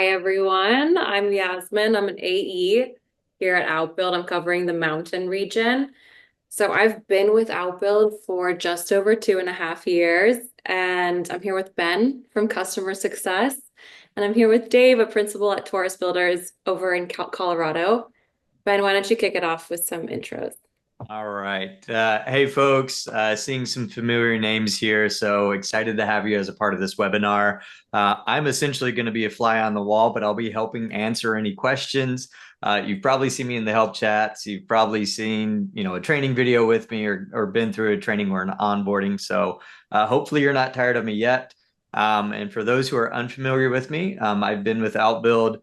Hi everyone, I'm Yasmin. I'm an AE here at Outbuild. I'm covering the mountain region. So I've been with Outbuild for just over 2.5 years, and I'm here with Ben from Customer Success, and I'm here with Dave, a principal at Taurus Builders over in Colorado. Ben, why don't you kick it off with some intros? All right. Hey, folks, seeing some familiar names here. So excited to have you as a part of this webinar. I'm essentially going to be a fly on the wall, but I'll be helping answer any questions. You've probably seen me in the help chats. You've probably seen, a training video with me or been through a training or an onboarding. So hopefully you're not tired of me yet. And for those who are unfamiliar with me, I've been with Outbuild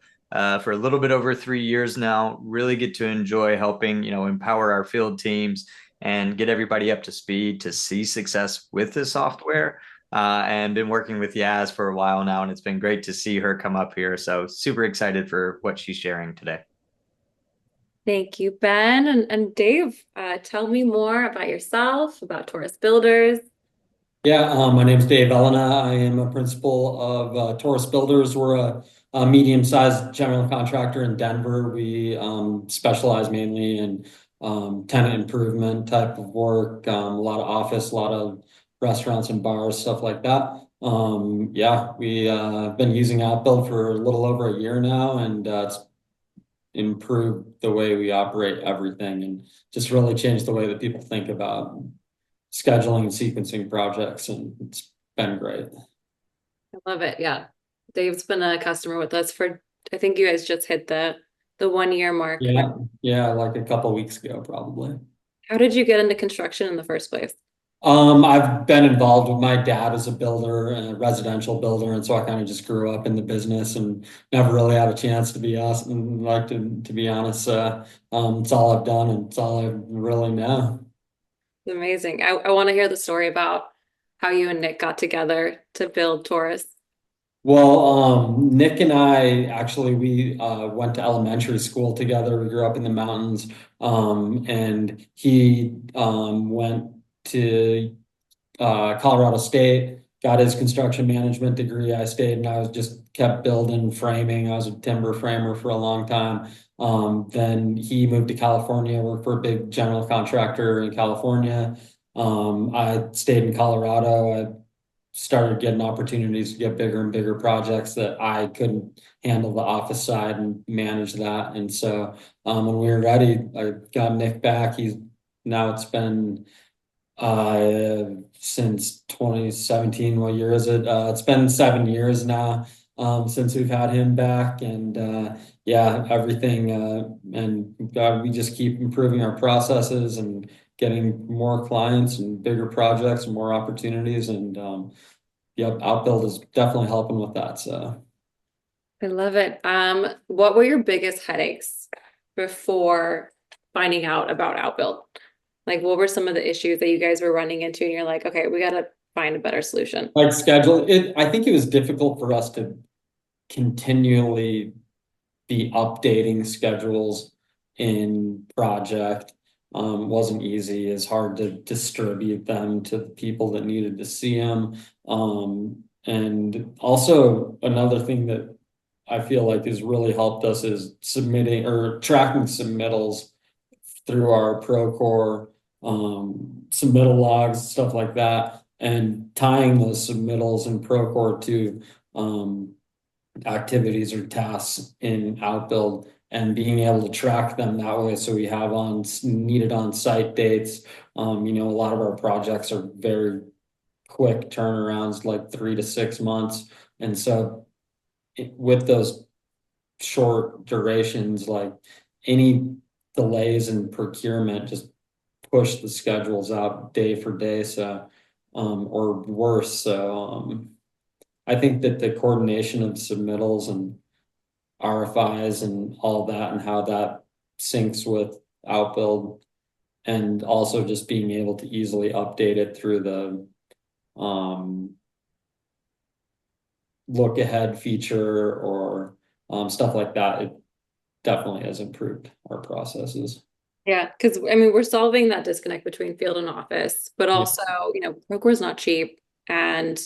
for a little bit over 3 years now. Really get to enjoy helping, empower our field teams and get everybody up to speed to see success with the software. And been working with Yaz for a while now, and it's been great to see her come up here. So super excited for what she's sharing today. Thank you, Ben. And Dave, tell me more about yourself, about Taurus Builders. Yeah, my name's Dave Ellena. I am a principal of Taurus Builders. We're a medium-sized general contractor in Denver. We specialize mainly in tenant improvement type of work, a lot of office, a lot of restaurants and bars, stuff like that. Yeah, we have been using Outbuild for a little over a year now, and it's improved the way we operate everything and just really changed the way that people think about scheduling and sequencing projects, and it's been great. I love it. Yeah. Dave's been a customer with us for, I think you guys just hit the 1 year mark. Yeah, yeah, like a couple weeks ago, probably. How did you get into construction in the first place? I've been involved with my dad as a builder, a residential builder, and so I kind of just grew up in the business and never really had a chance to be awesome. Like to be honest, it's all I've done and it's all I really know. Amazing. I want to hear the story about how you and Nick got together to build Taurus. Well, Nick and I actually we went to elementary school together. We grew up in the mountains, and he went to Colorado State, got his construction management degree. I stayed and I was just kept building framing. I was a timber framer for a long time. Then he moved to California, worked for a big general contractor in California. I stayed in Colorado. I started getting opportunities to get bigger and bigger projects that I couldn't handle the office side and manage that. And so when we were ready, I got Nick back. It's been since 2017. What year is it? It's been 7 years now since we've had him back, and yeah, everything. And we just keep improving our processes and getting more clients and bigger projects and more opportunities. And yep, Outbuild is definitely helping with that. So. I love it. What were your biggest headaches before finding out about Outbuild? Like, what were some of the issues that you guys were running into and you're like, okay, we got to find a better solution? Like schedule it, I think it was difficult for us to continually be updating schedules in project. Wasn't easy. It's hard to distribute them to the people that needed to see them. And also another thing that I feel like has really helped us is submitting or tracking submittals through our Procore, submittal logs, stuff like that, and tying those submittals in Procore to activities or tasks in Outbuild and being able to track them that way. So we have on needed on site dates. A lot of our projects are very quick turnarounds, like 3 to 6 months. And so with those short durations, like any delays in procurement just push the schedules out day for day. So, or worse. So, I think that the coordination of submittals and RFIs and all that and how that syncs with Outbuild, and also just being able to easily update it through the look ahead feature or stuff like that, it definitely has improved our processes. Yeah, because I mean, we're solving that disconnect between field and office, but Yeah. also, Procore is not cheap. And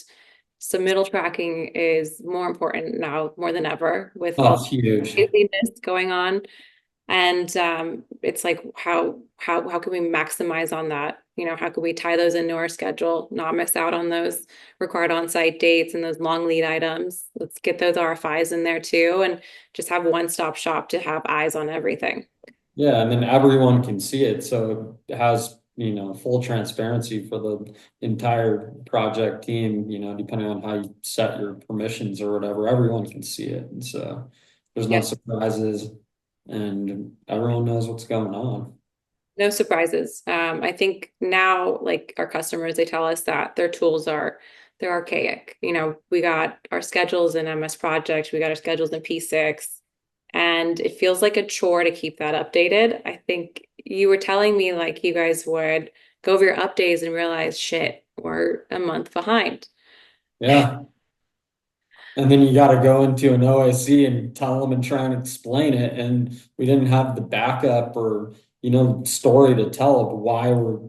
submittal tracking is more important now more than ever with Oh, all it's huge. the craziness going on. And it's like how can we maximize on that? You know, how can we tie those into our schedule, not miss out on those required on-site dates and those long lead items? Let's get those RFIs in there too, and just have one-stop shop to have eyes on everything. Yeah, and then everyone can see it, so it has, full transparency for the entire project team, depending on how you set your permissions or whatever, everyone can see it. And so there's no Yeah, surprises and everyone knows what's going on. no surprises. I think now, like our customers, they tell us that their tools they're archaic. You know, we got our schedules in MS Project, we got our schedules in P6, and it feels like a chore to keep that updated. I think you were telling me like you guys would go over your updates and realize, shit, we're a month behind. Yeah. And then you got to go into an OIC and tell them and try and explain it. And we didn't have the backup or, story to tell of why we're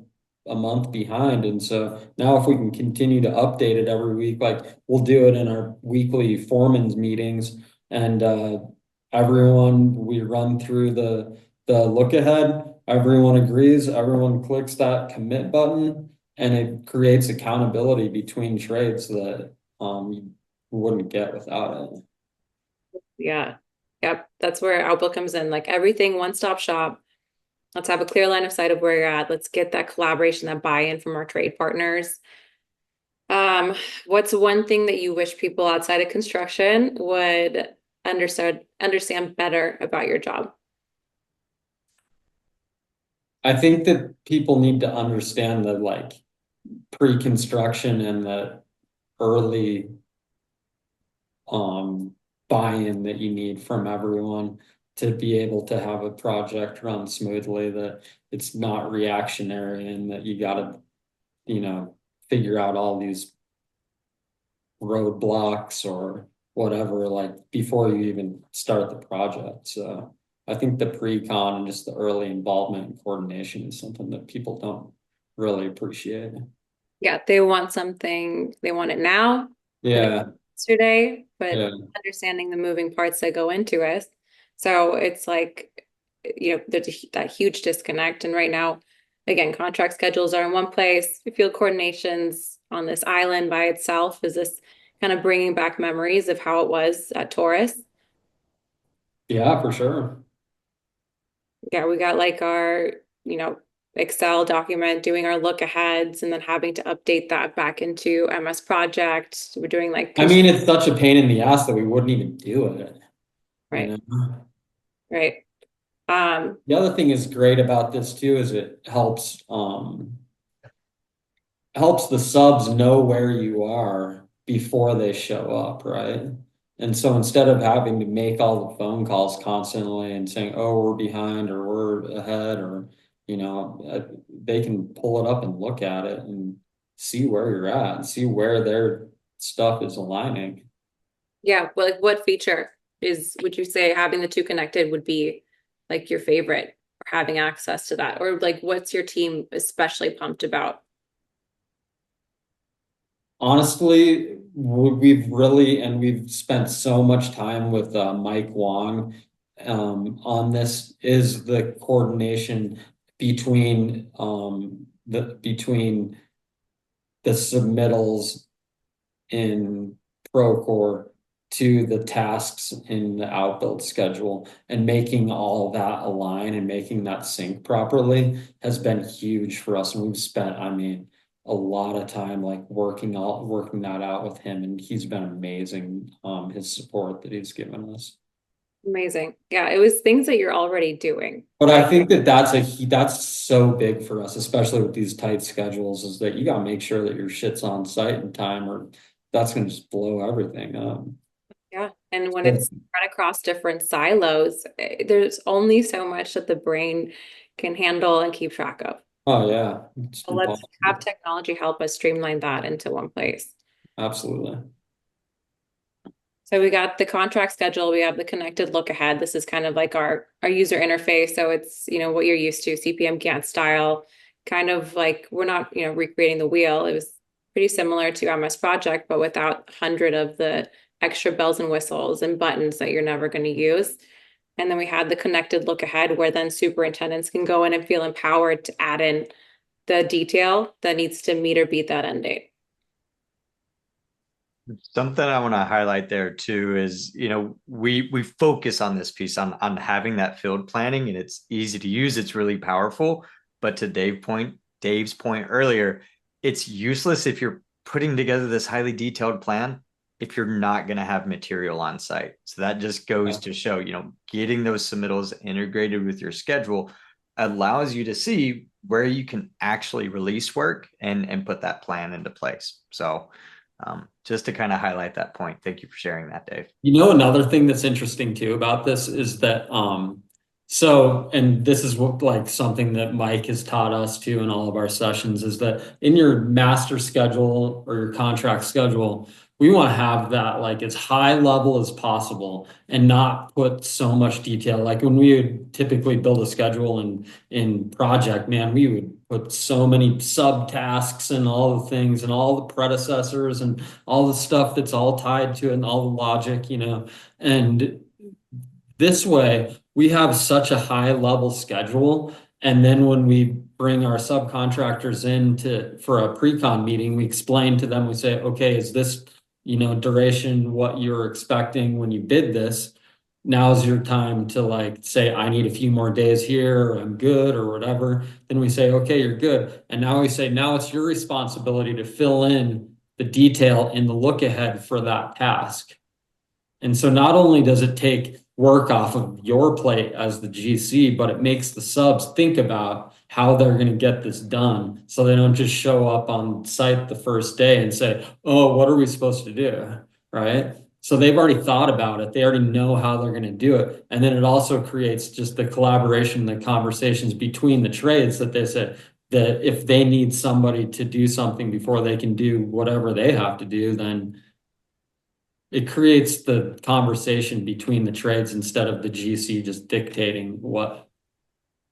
a month behind. And so now if we can continue to update it every week, like we'll do it in our weekly foreman's meetings and everyone, we run through the look ahead, everyone agrees, everyone clicks that commit button and it creates accountability between trades that you wouldn't get without it. Yeah. Yep. That's where Outbuild comes in. Like everything, one-stop shop. Let's have a clear line of sight of where you're at. Let's get that collaboration, that buy-in from our trade partners. What's one thing that you wish people outside of construction would understand better about your job? I think that people need to understand the pre-construction and the early buy-in that you need from everyone to be able to have a project run smoothly, that it's not reactionary and that you gotta, figure out all these roadblocks or whatever, like before you even start the project. So I think the pre-con and just the early involvement and coordination is something that people don't really appreciate. Yeah, they want something, they want it now, Yeah, yesterday, but yeah. understanding the moving parts that go into it. So it's like, there's that huge disconnect. And right now, again, contract schedules are in one place, field coordinations on this island by itself. Is this kind of bringing back memories of how it was at Taurus? Yeah, for sure. Yeah, we got like our, Excel document doing our lookaheads and then having to update that back into MS Project. We're doing like, I mean, it's such a pain in the ass that we wouldn't even do it, you right, know? right. The other thing is great about this too is it helps the subs know where you are before they show up, right? And so instead of having to make all the phone calls constantly and saying, oh, we're behind or we're ahead or, they can pull it up and look at it and see where you're at and see where their stuff is aligning. Yeah, well, like what feature would you say having the two connected would be like your favorite or having access to that? Or like what's your team especially pumped about? Honestly, we've spent so much time with Mike Wong on this is the coordination between the submittals in Procore to the tasks in the outbuild schedule and making all that align and making that sync properly has been huge for us. And we've spent, I mean, a lot of time like working that out with him, and he's been amazing. His support that he's given us. Amazing. Yeah, it was things that you're already doing. But I think that that's so big for us, especially with these tight schedules, is that you gotta make sure that your shit's on site in time, or that's gonna just blow everything up. Yeah. And when it's spread across different silos, there's only so much that the brain can handle and keep track of. Oh yeah, it's So let's have impossible. technology help us streamline that into one place. Absolutely. So we got the contract schedule, we have the connected look ahead. This is kind of like our user interface. So it's, what you're used to, CPM Gantt style, kind of like we're not, recreating the wheel. It was pretty similar to MS Project, but without 100 of the extra bells and whistles and buttons that you're never going to use. And then we had the connected look ahead where then superintendents can go in and feel empowered to add in the detail that needs to meet or beat that end date. Something I want to highlight there too is, we focus on this piece on having that field planning, and it's easy to use. It's really powerful. But to Dave's point earlier, it's useless if you're putting together this highly detailed plan if you're not going to have material on site. So that just goes to show, getting those submittals integrated with your schedule allows you to see where you can actually release work and put that plan into place. So just to kind of highlight that point. Thank you for sharing that, Dave. Another thing that's interesting too about this is that, and this is what like something that Mike has taught us too in all of our sessions, is that in your master schedule or your contract schedule, we want to have that like as high level as possible and not put so much detail. Like when we would typically build a schedule in project, man, we would put so many subtasks and all the things and all the predecessors and all the stuff that's all tied to it and all the logic, and this way we have such a high level schedule. And then when we bring our subcontractors in for a pre-con meeting, we explain to them, we say, okay, is this duration what you're expecting when you bid this? Now's your time to like say, I need a few more days here, or I'm good, or whatever. Then we say, okay, you're good. And now we say, now it's your responsibility to fill in the detail in the look ahead for that task. And so not only does it take work off of your plate as the GC, but it makes the subs think about how they're going to get this done. So they don't just show up on site the first day and say, oh, what are we supposed to do? Right? So they've already thought about it. They already know how they're going to do it. And then it also creates just the collaboration, the conversations between the trades that they say that if they need somebody to do something before they can do whatever they have to do, then it creates the conversation between the trades instead of the GC just dictating what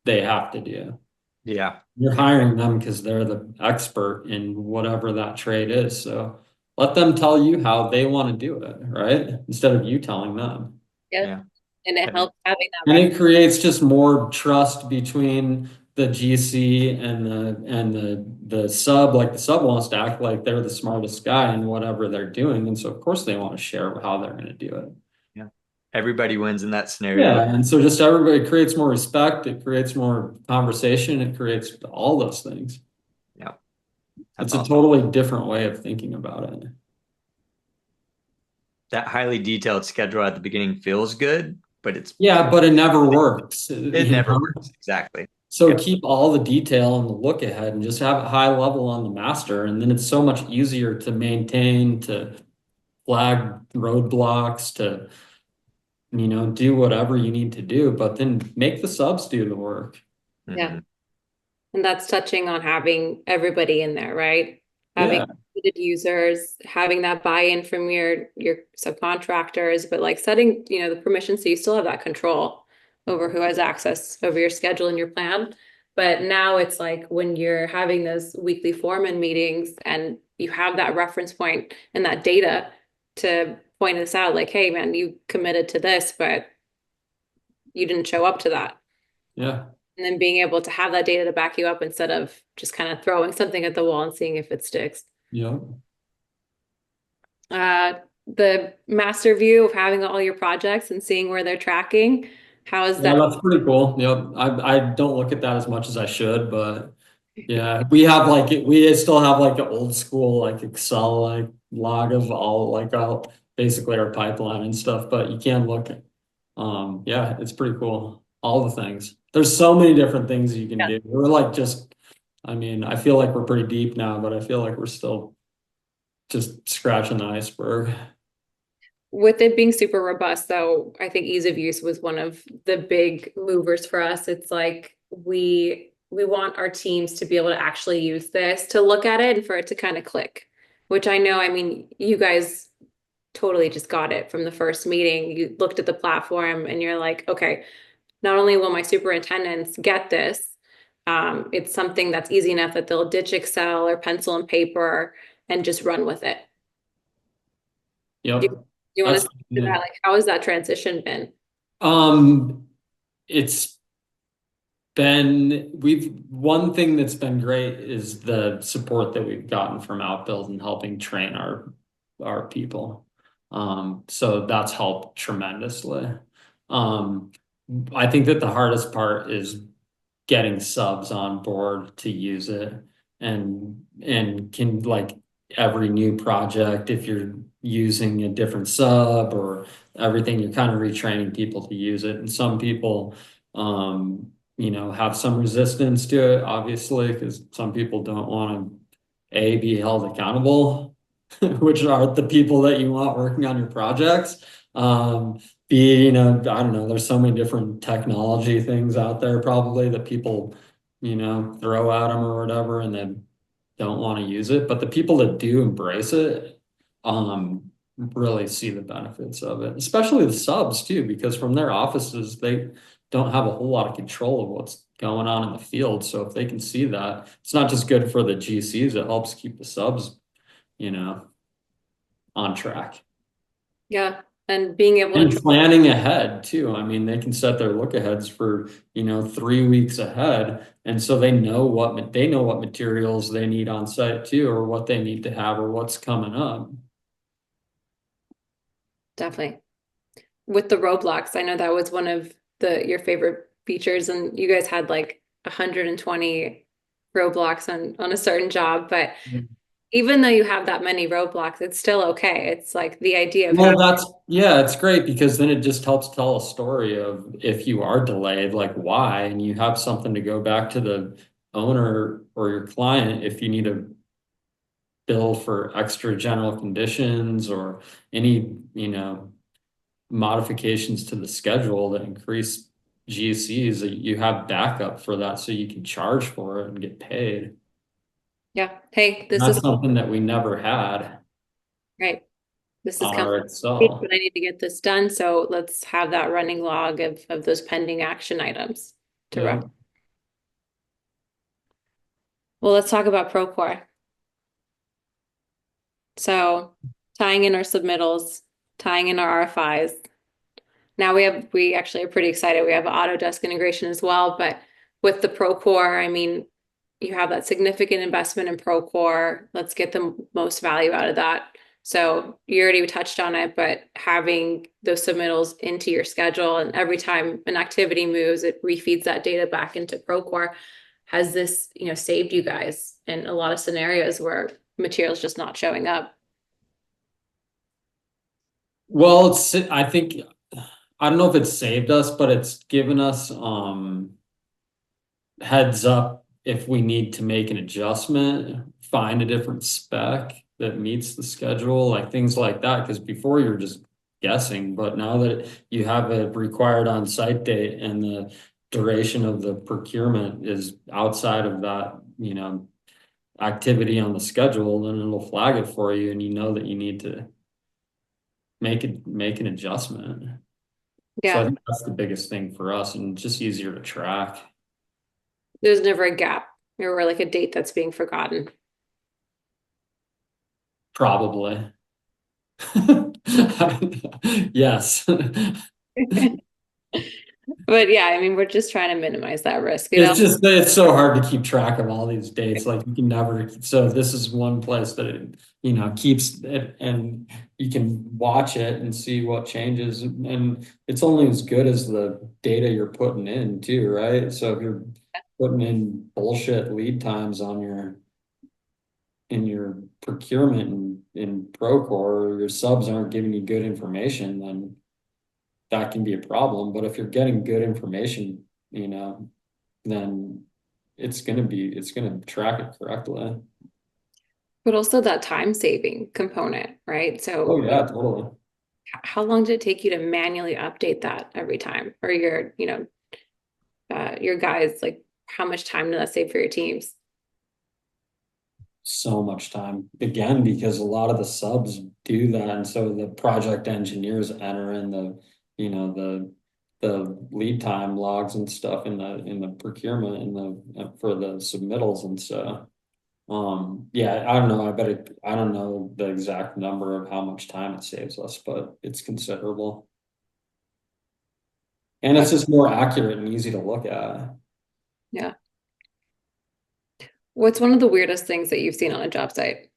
they have to do. Yeah. You're hiring them because they're the expert in whatever that trade is. So let them tell you how they want to do it, right? Instead of you telling them. Yeah. And it helps having that. And it creates just more trust between the GC and the sub. Like the sub wants to act like they're the smartest guy in whatever they're doing. And so of course they want to share how they're going to do it. Yeah. Everybody wins in that scenario. Yeah. And so just everybody creates more respect. It creates more conversation. It creates all those things. Yeah. It's a totally different way of thinking about it. That highly detailed schedule at the beginning feels good, but it's but it never works. It never works. Exactly. So keep all the detail in the look ahead and just have it high level on the master. And then it's so much easier to maintain, to flag roadblocks, to, do whatever you need to do, but then make the subs do the work. Yeah. And that's touching on having everybody in there, right? Having users, having that buy-in from your subcontractors, but like setting, the permissions so you still have that control over who has access over your schedule and your plan. But now it's like when you're having those weekly foreman meetings and you have that reference point and that data to point this out, like, hey man, you committed to this, but you didn't show up to that. Yeah. And then being able to have that data to back you up instead of just kind of throwing something at the wall and seeing if it sticks. Yeah. The master view of having all your projects and seeing where they're tracking. How is that? That's pretty cool. I don't look at that as much as I should, but yeah, we still have like an old school like Excel like log of all basically our pipeline and stuff, but you can look at it's pretty cool. All the things. There's so many different things you can do. We're like I feel like we're pretty deep now, but I feel like we're still just scratching the iceberg. With it being super robust, though, I think ease of use was one of the big movers for us. It's like we want our teams to be able to actually use this, to look at it and for it to kind of click, which I know, you guys totally just got it from the first meeting. You looked at the platform and you're like, okay, not only will my superintendents get this, it's something that's easy enough that they'll ditch Excel or pencil and paper and just run with it. Yep. Do you want to That's speak to that? Like, how has that transition been? It's been one thing that's been great is the support that we've gotten from Outbuild and helping train our people. So that's helped tremendously. I think that the hardest part is getting subs on board to use it, and can, like, every new project, if you're using a different sub or everything, you're kind of retraining people to use it. And some people have some resistance to it, obviously, because some people don't want to be held accountable, which are the people that you want working on your projects. I don't know, there's so many different technology things out there probably that people, throw at them or whatever, and then don't want to use it. But the people that do embrace it, really see the benefits of it, especially the subs too, because from their offices, they don't have a whole lot of control of what's going on in the field. So if they can see that, it's not just good for the GCs, it helps keep the subs, on track. Yeah. And being able And to, planning ahead too. I mean, they can set their lookaheads for, 3 weeks ahead. And so they know what materials they need on site too, or what they need to have, or what's coming up. definitely. With the Roadblocks, I know that was one of your favorite features, and you guys had like 120 roadblocks on a certain job, but even though you have that many roadblocks, it's still okay. It's like the idea of Well, it's great, because then it just helps tell a story of, if you are delayed, like why, and you have something to go back to the owner or your client if you need to bill for extra general conditions or any, modifications to the schedule that increase GCs, that you have backup for that, so you can charge for it and get paid. yeah, hey, And this that's is something that we never had right. This is on our coming, Excel. but I need to get this done. So let's have that running log of those pending action items to Yeah. rep. Well, let's talk about Procore. So tying in our submittals, tying in our RFIs. Now we actually are pretty excited. We have Autodesk integration as well, but with the Procore, I mean, you have that significant investment in Procore. Let's get the most value out of that. So you already touched on it, but having those submittals into your schedule, and every time an activity moves, it refeeds that data back into Procore. Has this, saved you guys in a lot of scenarios where materials just not showing up? Well, I think, I don't know if it's saved us, but it's given us heads up if we need to make an adjustment, find a different spec that meets the schedule, like things like that. Because before you're just guessing, but now that you have a required on-site date and the duration of the procurement is outside of that, activity on the schedule, then it'll flag it for you, and you know that you need to make an adjustment. So I Yeah, think that's the biggest thing for us, and just easier to track. there's never a gap or like a date that's being forgotten. Probably. Yes. But yeah, I mean, we're just trying to minimize that risk, It's so hard to keep track of all these dates. Like, you can never, so this is one place that it, keeps it, and you can watch it and see what changes. And it's only as good as the data you're putting in too, right? So if you're putting in bullshit lead times in your procurement in Procore, your subs aren't giving you good information, then that can be a problem. But if you're getting good information, then it's gonna track it correctly. But also that time saving component, right? Oh So yeah, totally. how long did it take you to manually update that every time? Or your guys, like how much time did that save for your teams? So much time, again, because a lot of the subs do that, and so the project engineers enter in the lead time logs and stuff in the procurement and for the submittals and stuff. Yeah, I don't know. I don't know the exact number of how much time it saves us, but it's considerable. And it's What? just more accurate and easy to look at. Yeah. What's one of the weirdest things that you've seen on a job site?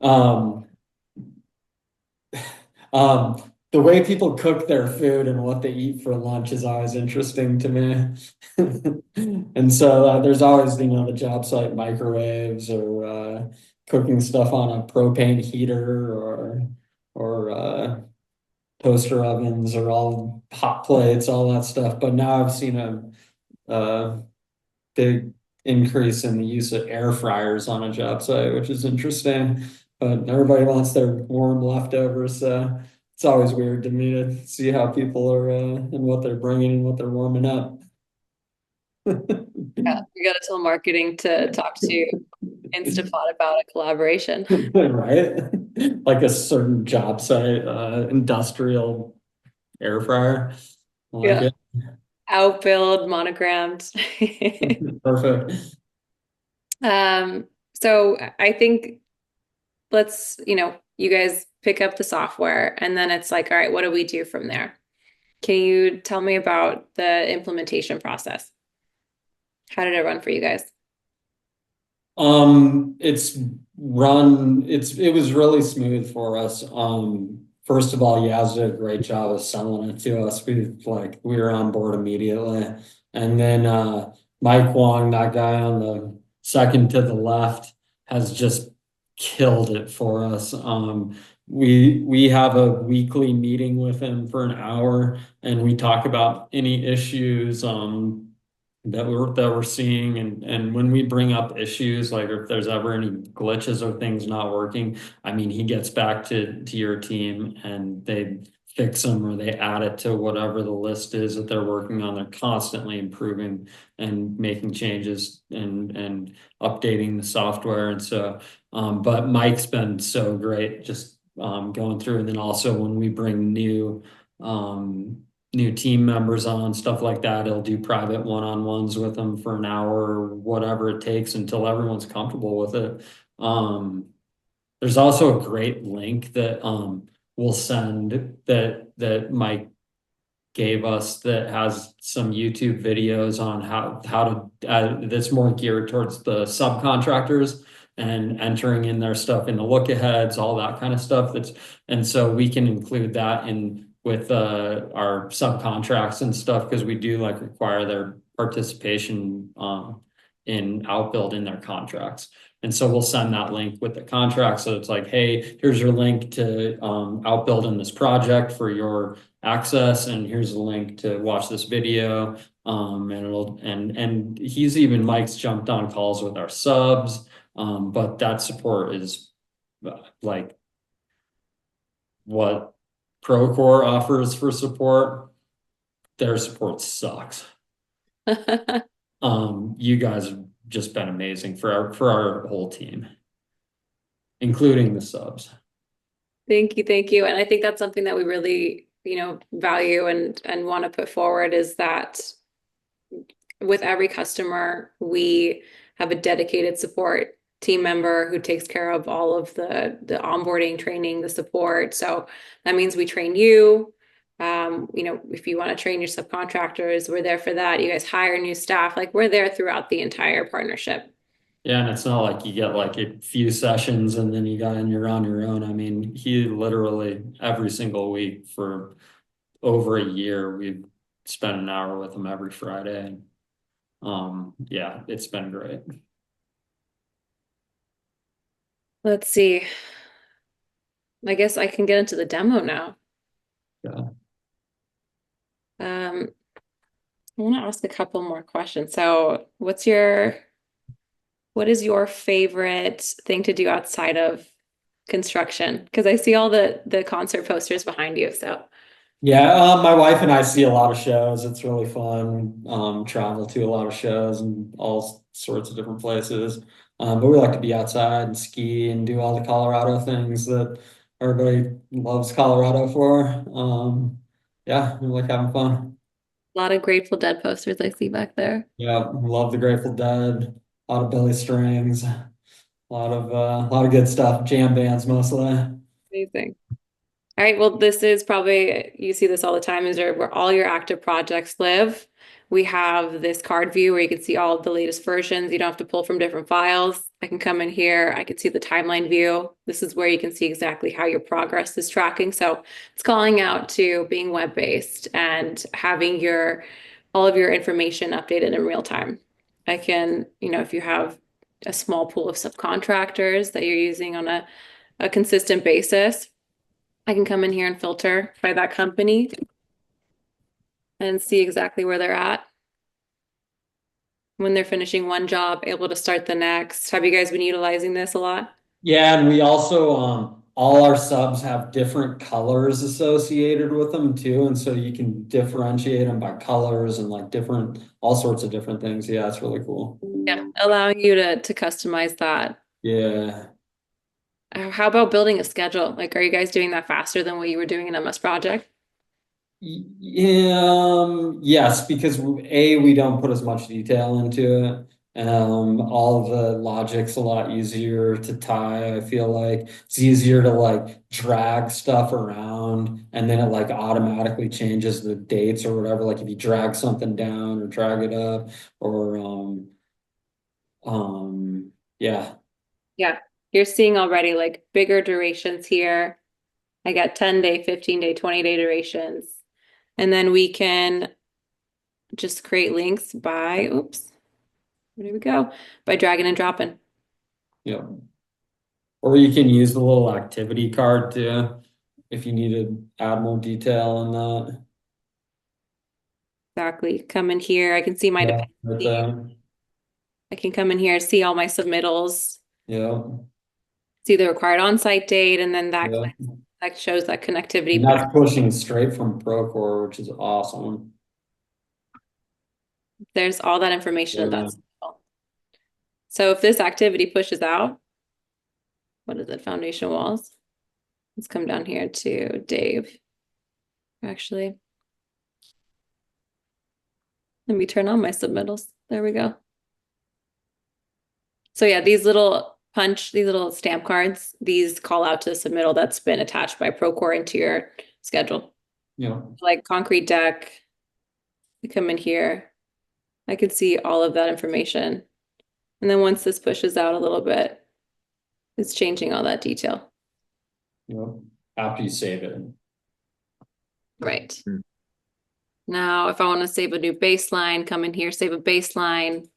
Um, the way people cook their food and what they eat for lunch is always interesting to me. And so there's always, the job site microwaves or cooking stuff on a propane heater or toaster ovens or all hot plates, all that stuff. But now I've seen a big increase in the use of air fryers on a job site, which is interesting. But everybody wants their warm leftovers, so it's always weird to me to see how people are and what they're bringing and what they're warming up. Yeah, we got to tell marketing to talk to Instapot about a collaboration. Right? Like a certain job site, industrial air fryer. I like Yeah. it. Outbuild monogrammed. Perfect. So I think let's, you guys pick up the software and then it's like, all right, what do we do from there? Can you tell me about the implementation process? How did it run for you guys? It was really smooth for us. First of all, Yaz did a great job of selling it to us. We were on board immediately. And then Mike Wong, that guy on the second to the left, has just killed it for us. We have a weekly meeting with him for an hour and we talk about any issues. That we're seeing and when we bring up issues like if there's ever any glitches or things not working, I mean he gets back to your team and they fix them or they add it to whatever the list is that they're working on. They're constantly improving and making changes and updating the software. And so but Mike's been so great just going through. And then also when we bring new team members on, stuff like that. He'll do private one-on-ones with them for an hour or whatever it takes until everyone's comfortable with it. There's also a great link that we'll send that Mike gave us that has some YouTube videos on how to that's more geared towards the subcontractors and entering in their stuff in the Lookaheads, all that kind of stuff. And so we can include that in with our subcontracts and stuff because we do like require their participation in Outbuild in their contracts. And so we'll send that link with the contract. So it's like, hey, here's your link to Outbuild in this project for your access, and here's a link to watch this video. And he's even Mike's jumped on calls with our subs. But that support is like what Procore offers for support. Their support sucks. You guys have just been amazing for our whole team, including the subs. Thank you, thank you. And I think that's something that we really, value and want to put forward is that with every customer, we have a dedicated support team member who takes care of all of the onboarding, training, the support. So that means we train you. If you want to train your subcontractors, we're there for that. You guys hire new staff, like we're there throughout the entire partnership. Yeah, and it's not like you get like a few sessions and then you're on your own. I mean, he literally every single week for over a year, we've spent an hour with him every Friday. Yeah, it's been great. Let's see. I guess I can get into the demo now. Yeah. I want to ask a couple more questions. So, what is your favorite thing to do outside of construction? Because I see all the concert posters behind you. So, Yeah, my wife and I see a lot of shows. It's really fun. Travel to a lot of shows and all sorts of different places. But we like to be outside and ski and do all the Colorado things that everybody loves Colorado for. Yeah, we like having fun. a lot of Grateful Dead posters I see back there. Yeah, love the Grateful Dead. lot of Billy Strings, a lot of good stuff. Jam bands mostly. Amazing. All right, well, this is probably, you see this all the time, is where all your active projects live. We have this card view where you can see all of the latest versions. You don't have to pull from different files. I can come in here, I can see the timeline view. This is where you can see exactly how your progress is tracking. So it's calling out to being web-based and having all of your information updated in real time. I can, if you have a small pool of subcontractors that you're using on a consistent basis, I can come in here and filter by that company and see exactly where they're at. When they're finishing one job, able to start the next. Have you guys been utilizing this a lot? Yeah, and we also all our subs have different colors associated with them too, and so you can differentiate them by colors and like different all sorts of different things. Yeah, it's really cool. Yeah, allowing you to customize that. Yeah. How about building a schedule? Like, are you guys doing that faster than what you were doing in MS Project? Yes, because we don't put as much detail into it. All the logic's a lot easier to tie. I feel like it's easier to like drag stuff around and then it like automatically changes the dates or whatever. Like if you drag something down or drag it up or yeah. Yeah, you're seeing already like bigger durations here. I got 10-day, 15-day, 20-day durations. And then we can just create links by, oops, there we go, by dragging and dropping. Yeah. Or you can use the little activity card too, if you need to add more detail in that. Exactly. Come in here. I can see my Yeah, right dependency. there. I can come in here, see all my submittals, Yeah, see the required on-site date, and then yeah. that shows that And connectivity. that's pushing straight from Procore, which is awesome. There's all that information in Yeah. that submittal. So if this activity pushes out, what is it? Foundation walls. Let's come down here to Dave. Actually, let me turn on my submittals. There we go. So yeah, these little stamp cards, these call out to the submittal that's been attached by Procore into your schedule. Yeah. Like concrete deck, you come in here, I can see all of that information. And then once this pushes out a little bit, it's changing all that detail. Yeah. After you save it. Right. Hmm. Now, if I want to save a new baseline, come in here, save a baseline.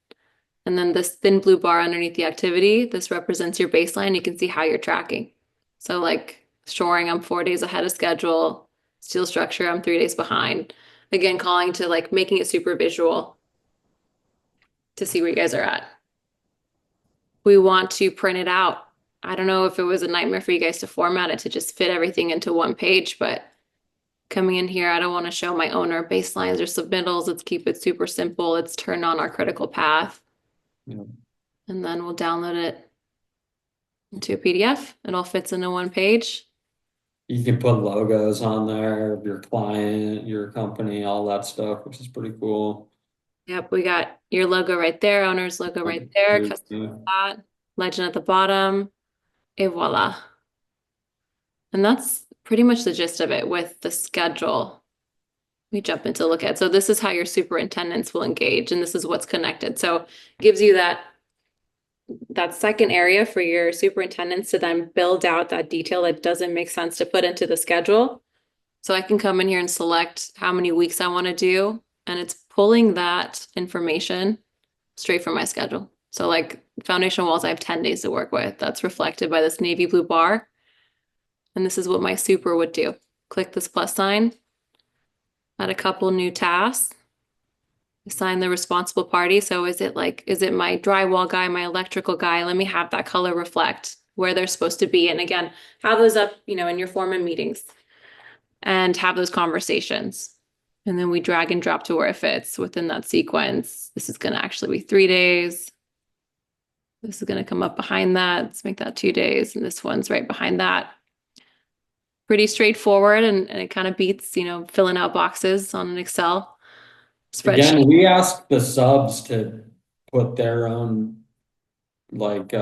And then this thin blue bar underneath the activity, this represents your baseline. You can see how you're tracking. So like shoring, I'm 4 days ahead of schedule. Steel structure, I'm 3 days behind. Again, calling to like making it super visual to see where you guys are at. We want to print it out. I don't know if it was a nightmare for you guys to format it to just fit everything into one page, but coming in here, I don't want to show my owner baselines or submittals. Let's keep it super simple. Let's turn on our critical path. Yeah. And then we'll download it into a PDF. It all fits into one page. You can put logos on there of your client, your company, all that stuff, which is pretty cool. Yep, we got your logo right there, owner's logo right there, customer spot, legend at the bottom, et voila. And that's pretty much the gist of it with the schedule. We jump into Lookaheads. So this is how your superintendents will engage, and this is what's connected. So it gives you that second area for your superintendents to then build out that detail that doesn't make sense to put into the schedule. So I can come in here and select how many weeks I want to do, and it's pulling that information straight from my schedule. So like foundation walls, I have 10 days to work with. That's reflected by this navy blue bar. And this is what my super would do. Click this plus sign, add a couple new tasks, assign the responsible party. So is it my drywall guy, my electrical guy? Let me have that color reflect where they're supposed to be. And again, have those up, in your foreman meetings and have those conversations. And then we drag and drop to where it fits within that sequence. This is going to actually be 3 days. This is going to come up behind that. Let's make that 2 days. And this one's right behind that. Pretty straightforward. And it kind of beats, filling out boxes on an Excel spreadsheet. Again, we ask the subs to put their own like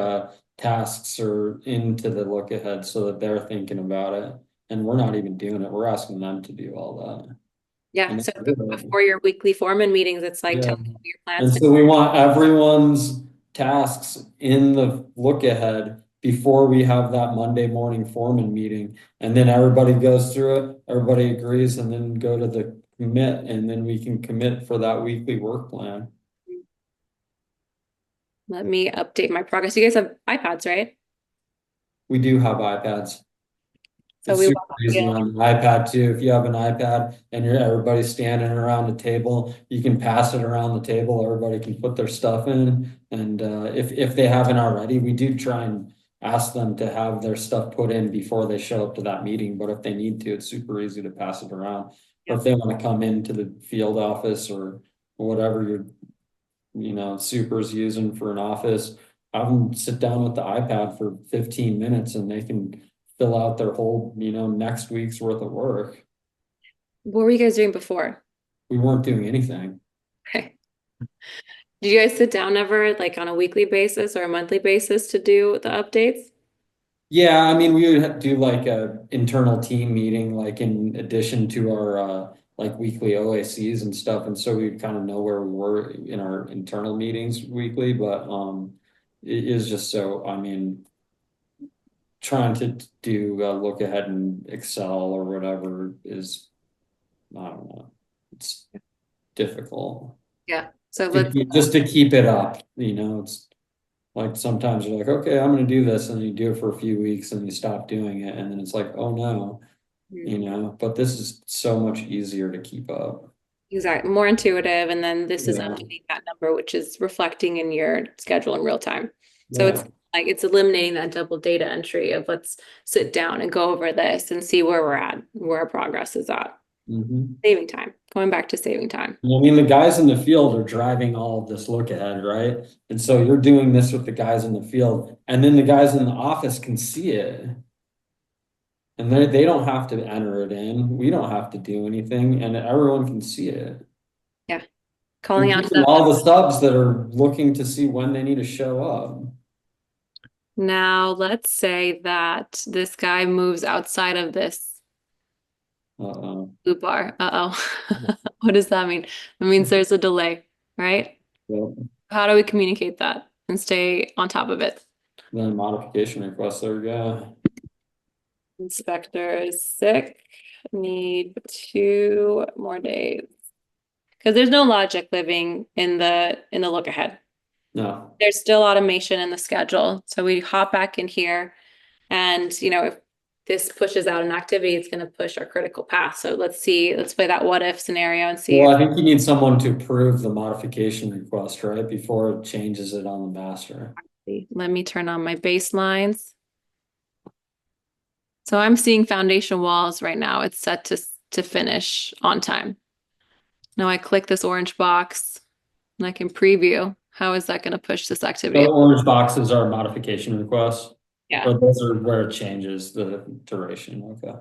tasks or into the look ahead so that they're thinking about it. And we're not even doing it. We're asking them to do all that. Yeah. And So they do it. before your weekly foreman meetings, it's like Yeah. telling them your plans And to. so we want everyone's tasks in the look ahead before we have that Monday morning foreman meeting. And then everybody goes through it, everybody agrees, and then go to the commit, and then we can commit for that weekly work plan. Let me update my progress. You guys have iPads, right? We do have iPads. So It's we super want easy you. on the iPad too. If you have an iPad and everybody's standing around the table, you can pass it around the table. Everybody can put their stuff in. And if they haven't already, we do try and ask them to have their stuff put in before they show up to that meeting. But if they need to, it's super easy to pass it around. Or if they want to come into the field office or whatever super's using for an office, have them sit down with the iPad for 15 minutes and they can fill out their whole, next week's worth of work. What were you guys doing before? We weren't doing anything. Okay. Did you guys sit down ever, like on a weekly basis or a monthly basis to do the updates? Yeah, I mean, we would do like a internal team meeting, like in addition to our like weekly OACs and stuff. And so we kind of know where we were in our internal meetings weekly, but it is just so, I mean, trying to do look ahead in Excel or whatever is, I don't know, it's difficult. Yeah. So let's, Just to keep it up, it's like sometimes you're like, okay, I'm gonna do this, and you do it for a few weeks and you stop doing it, and then it's like, oh no, but this is so much easier to keep up. exactly, more intuitive. And then this is Yeah, updating that number, which is reflecting in your schedule in real time. So it's yeah. like it's eliminating that double data entry of let's sit down and go over this and see where we're at, where our progress is at. Mhm. Saving time, going back to saving time. I mean, the guys in the field are driving all of this look ahead, right? And so you're doing this with the guys in the field, and then the guys in the office can see it. And they don't have to enter it in. We don't have to do anything, and everyone can see it. Yeah. Calling out to them. All the subs that are looking to see when they need to show up. Now, let's say that this guy moves outside of this Uh-oh. blue bar. Uh-oh. What does that mean? It means there's a delay, right? Yep. How do we communicate that and stay on top of it? Then modification request, there we go. Inspector is sick. Need 2 more days. Because there's no logic living in the look ahead. No. There's still automation in the schedule. So we hop back in here and if this pushes out an activity, it's going to push our critical path. So let's play that what if scenario and see. Well, I think you need someone to approve the modification request, right? Before it changes it on the master. Let me turn on my baselines. So I'm seeing foundation walls right now. It's set to finish on time. Now I click this orange box and I can preview. How is that going to push this activity? The orange boxes are modification requests. Yeah. But those are where it changes the duration. Okay.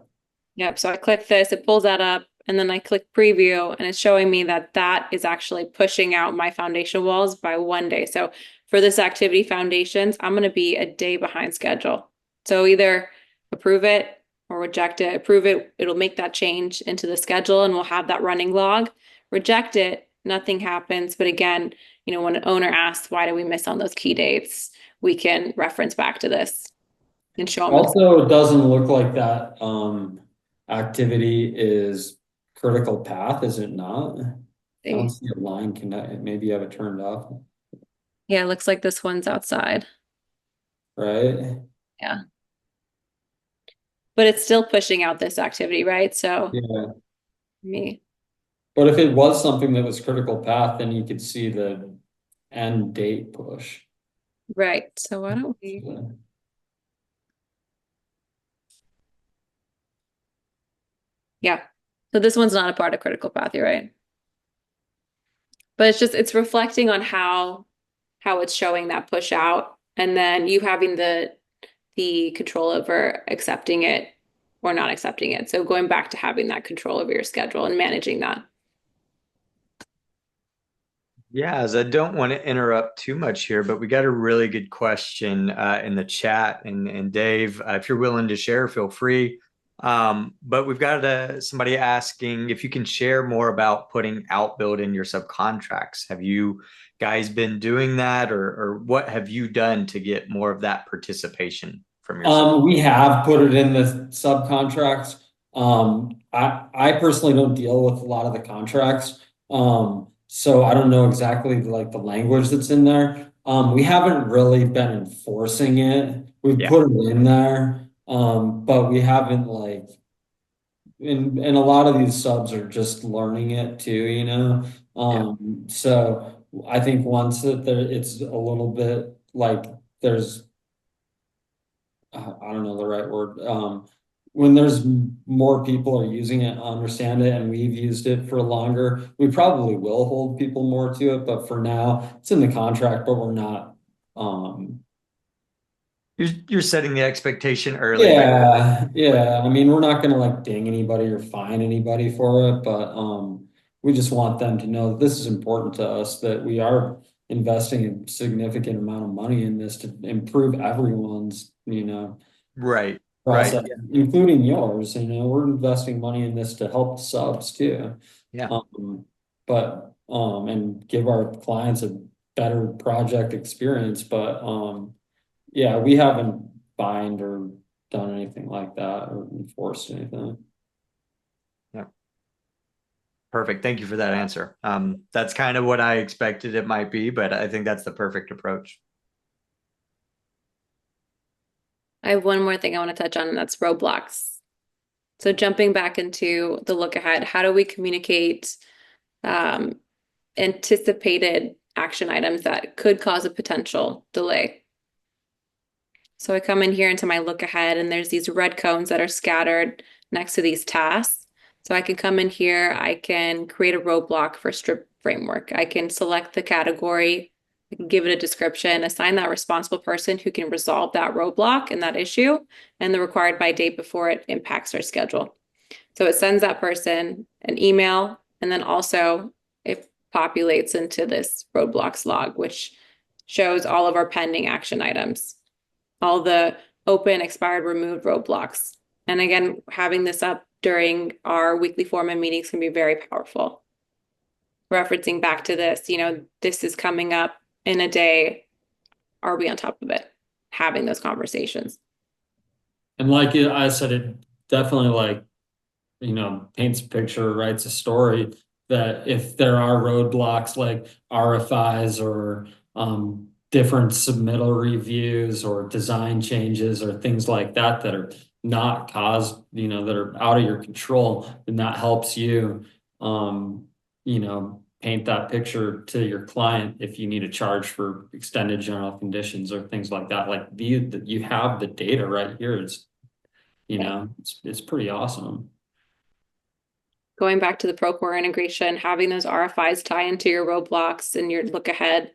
Yep. So I click this, it pulls that up, and then I click preview, and it's showing me that that is actually pushing out my foundation walls by 1 day. So for this activity foundations, I'm going to be a day behind schedule. So either approve it or reject it. Approve it, it'll make that change into the schedule, and we'll have that running log. Reject it, nothing happens. But again, when an owner asks, why did we miss on those key dates? We can reference back to this and show them. Also, it doesn't look like that activity is critical path, is it not? I don't see a line connect. Maybe you have it turned off. Yeah, it looks like this one's outside. Right? Yeah. But it's still pushing out this activity, right? So yeah. Me. But if it was something that was critical path, then you could see the end date push. Right. So why don't we? Yeah. So this one's not a part of critical path, you're right. But it's reflecting on how it's showing that push out, and then you having the control over accepting it or not accepting it. So going back to having that control over your schedule and managing that. Yeah, as I don't want to interrupt too much here, but we got a really good question in the chat, and Dave, if you're willing to share, feel free. But we've got somebody asking if you can share more about putting Outbuild in your subcontracts. Have you guys been doing that, or what have you done to get more of that participation from your sub? We have put it in the subcontracts. I personally don't deal with a lot of the contracts. So I don't know exactly like the language that's in there. We haven't really been enforcing it. We've Yeah, put it in there, but we haven't like, and a lot of these subs are just learning it too, you know? yeah, So I think once that there, it's a little bit like there's I don't know the right word. When there's more people are using it, understand it, and we've used it for longer, we probably will hold people more to it. But for now, it's in the contract, but we're not. Um, you're setting the expectation early by yeah. I mean, we're not gonna like ding anybody or fine anybody for it, but we just want them to know that this is important to us, that we are investing a significant amount of money in this to improve everyone's, right, right, process, including yours. We're investing money in this to help the subs too. yeah. And give our clients a better project experience. But yeah, we haven't fined or done anything like that or enforced anything. Yeah. Perfect. Thank you for that answer. That's kind of what I expected it might be, but I think that's the perfect approach. I have one more thing I want to touch on, and that's roadblocks. So jumping back into the look ahead, how do we communicate um, anticipated action items that could cause a potential delay? So I come in here into my look ahead, and there's these red cones that are scattered next to these tasks. So I can come in here, I can create a roadblock for strip framework. I can select the category, I can give it a description, assign that responsible person who can resolve that roadblock and that issue, and the required by date before it impacts our schedule. So it sends that person an email, and then also it populates into this roadblocks log, which shows all of our pending action items, all the open, expired, removed roadblocks. And again, having this up during our weekly foreman meetings can be very powerful. Referencing back to this, this is coming up in a day. Are we on top of it? Having those conversations. And like I said, it definitely like, paints a picture, writes a story that if there are roadblocks like RFIs or different submittal reviews or design changes or things like that that are not caused, that are out of your control, then that helps you, paint that picture to your client if you need a charge for extended general conditions or things like that. Like you have the data right here. It's pretty awesome. Going back to the Procore integration, having those RFIs tie into your roadblocks and your look ahead.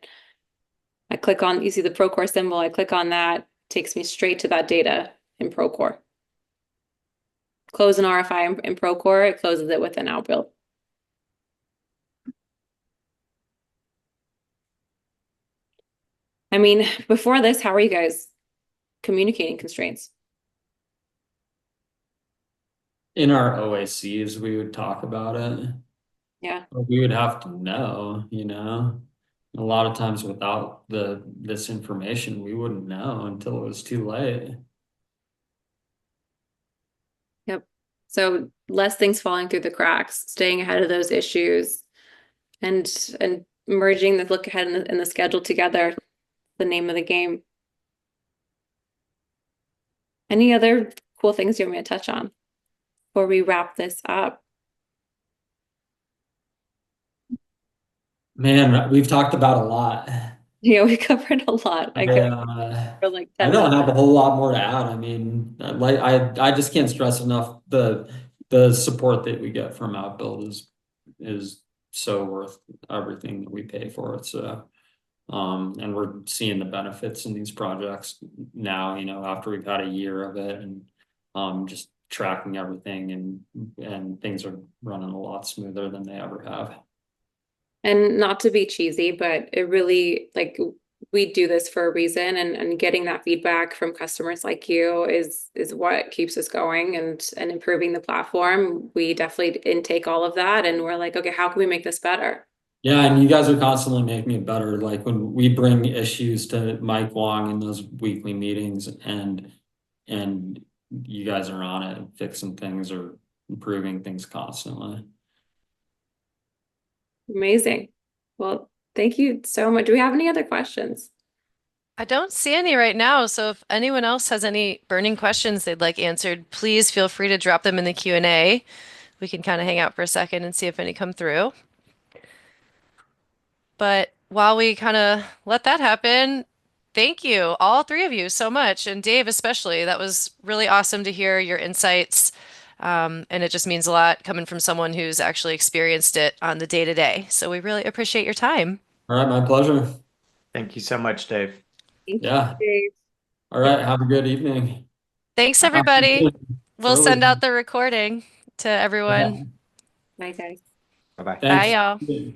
You see the Procore symbol, I click on that, takes me straight to that data in Procore. Close an RFI in Procore, it closes it within Outbuild. I mean, before this, how are you guys communicating constraints? In our OACs, we would talk about it. Yeah. But we would have to know, A lot of times without this information, we wouldn't know until it was too late. Yep. So less things falling through the cracks, staying ahead of those issues, and merging the look ahead and the schedule together, the name of the game. Any other cool things you want me to touch on before we wrap this up? Man, we've talked about a lot. Yeah, we covered a lot. I could for like I 10 don't minutes. have a whole lot more to add. I mean, like I just can't stress enough the support that we get from Outbuild is so worth everything that we pay for it. So and we're seeing the benefits in these projects now, after we've had a year of it and just tracking everything and things are running a lot smoother than they ever have. And not to be cheesy, but it really like we do this for a reason, and getting that feedback from customers like you is what keeps us going and improving the platform. We definitely intake all of that and we're like, okay, how can we make this better? Yeah, and you guys are constantly making it better. Like when we bring issues to Mike Wong in those weekly meetings and you guys are on it, fixing things or improving things constantly. Amazing. Well, thank you so much. Do we have any other questions? I don't see any right now, so if anyone else has any burning questions they'd like answered, please feel free to drop them in the Q&A. We can kind of hang out for a second and see if any come through. But while we kind of let that happen, thank you, all three of you, so much, and Dave especially. That was really awesome to hear your insights. And it just means a lot coming from someone who's actually experienced it on the day to day. So we really appreciate your time. All right, my pleasure. Thank you so much, Dave. Thank you, Yeah. Dave. All right, have a good evening. Thanks, everybody. It's We'll send early. out the recording to everyone. Yeah. Bye, guys. Bye bye. Bye, Thanks. y'all.